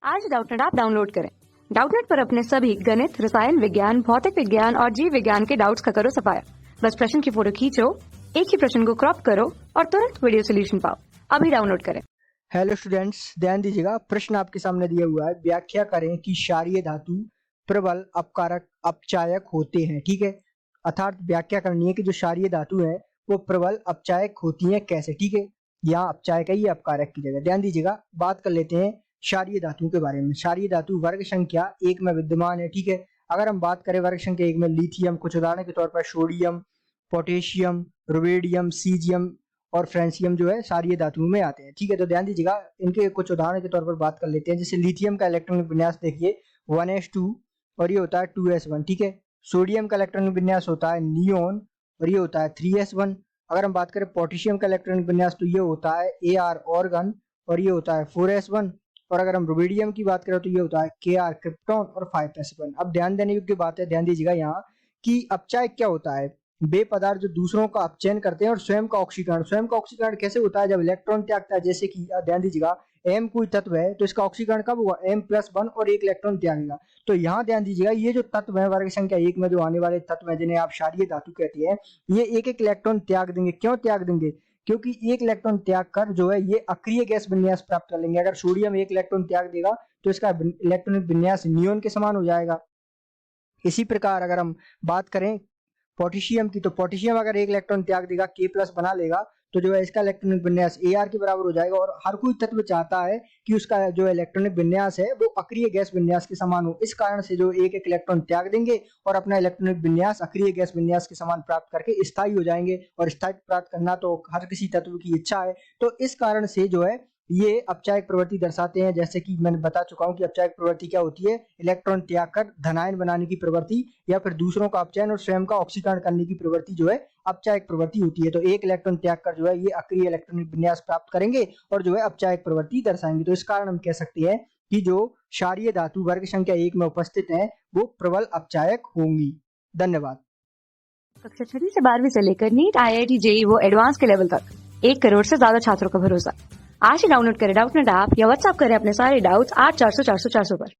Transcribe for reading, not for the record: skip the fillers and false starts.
आज Doubtnut app download करें। Doubtnut पर अपने सभी गणित, रसायन विज्ञान, भौतिक विज्ञान और जीव विज्ञान के डाउट्स का करो सफाया। बस प्रश्न की फोटो खींचो, एक ही प्रश्न को क्रॉप करो और तुरंत वीडियो सोल्यूशन पाओ। अभी डाउनलोड करें। हेलो स्टूडेंट्स, ध्यान दीजिएगा। प्रश्न आपके सामने दिया हुआ है। व्याख्या करें कि क्षारीय धातु प्रबल, अपकारक, अपचायक होते हैं। ठीक है, अर्थात व्याख्या करनी है कि जो क्षारीय धातु है वो प्रबल, अपचायक होती है कैसे। ठीक है, यहाँ अपचायक है, ये अपकारक की जगह। ध्यान दीजिएगा, बात कर लेते हैं क्षारीय धातुओं के बारे में। क्षारीय धातु वर्ग संख्या 1 में विद्यमान है। ठीक है, अगर हम बात करें वर्ग संख्या 1 में लिथियम, कुछ उदाहरण के तौर पर सोडियम, पोटेशियम, रुबेडियम, सीजियम और फ्रेंसियम जो है क्षारीय धातुओं में आते हैं। ठीक है, तो ध्यान दीजिएगा, इनके कुछ उदाहरण के तौर पर बात कर लेते हैं। जैसे लिथियम का इलेक्ट्रॉनिक विन्यास देखिए 1s2 और ये होता है 2s1। ठीक है, सोडियम का इलेक्ट्रॉनिक विन्यास होता है नियोन और ये होता है 3s1। अगर हम बात करें पोटेशियम का इलेक्ट्रॉनिक विन्यास तो ये होता है Ar ऑर्गन और ये होता है 4s1। और अगर हम रुबेडियम की बात करें तो ये होता है Kr क्रिप्टॉन और 5s1। अब ध्यान देने योग्य बात है, ध्यान दीजिएगा यहाँ कि अपचायक क्या होता है। वे पदार्थ जो दूसरों का अपचयन करते हैं और स्वयं का ऑक्सीकरण कैसे होता है, जब इलेक्ट्रॉन त्यागता है। जैसे कि ध्यान दीजिएगा, M कोई तत्व है तो इसका ऑक्सीकरण कब हुआ, M+1 और एक इलेक्ट्रॉन त्यागेगा। तो यहाँ ध्यान दीजिएगा, ये जो तत्व है वर्ग संख्या 1 में जो आने वाले तत्व है जिन्हें आप क्षारीय धातु कहते हैं, ये एक एक इलेक्ट्रॉन त्याग देंगे। क्यों त्याग देंगे? क्योंकि एक इलेक्ट्रॉन त्याग कर जो है ये अक्रिय गैस विन्यास प्राप्त कर लेंगे। अगर सोडियम एक इलेक्ट्रॉन त्याग देगा तो इसका इलेक्ट्रॉनिक विन्यास नियोन के समान हो जाएगा। इसी प्रकार अगर हम बात करें पोटेशियम की, तो पोटेशियम अगर एक इलेक्ट्रॉन त्याग देगा, K+ बना लेगा, तो जो है इसका इलेक्ट्रॉनिक विन्यास Ar के बराबर हो जाएगा। और हर कोई तत्व चाहता है कि उसका जो इलेक्ट्रॉनिक विन्यास है वो अक्रिय गैस विन्यास के समान हो। इस कारण से जो एक एक इलेक्ट्रॉन त्याग देंगे और अपना इलेक्ट्रॉनिक विन्यास अक्रिय गैस विन्यास के समान प्राप्त करके स्थायी हो जाएंगे। और स्थायी प्राप्त करना तो हर किसी तत्व की इच्छा है। तो इस कारण से जो है ये अपचायक प्रवृत्ति दर्शाते हैं। जैसे कि मैंने बता चुका हूं कि अपचायक प्रवृत्ति क्या होती है, इलेक्ट्रॉन त्याग कर धनायन बनाने की प्रवृत्ति या फिर दूसरों का अपचयन और स्वयं का ऑक्सीकरण करने की प्रवृत्ति जो है अपचायक प्रवृत्ति होती है। तो एक इलेक्ट्रॉन त्याग कर जो है ये अक्रिय इलेक्ट्रॉनिक विन्यास प्राप्त करेंगे और जो है अपचायक प्रवृत्ति दर्शाएंगे। तो इस कारण हम कह सकते हैं कि जो क्षारीय धातु वर्ग संख्या 1 में उपस्थित है वो प्रबल अपचायक होंगी। धन्यवाद। कक्षा 6 से 12वीं से लेकर नीट, IIT, JEE वो एडवांस के लेवल तक 1 करोड़ से ज्यादा छात्रों का भरोसा। आज ही डाउनलोड करें डाउटनेट ऐप या व्हाट्सएप करें अपने सारे डाउट्स 8400 400 400 पर।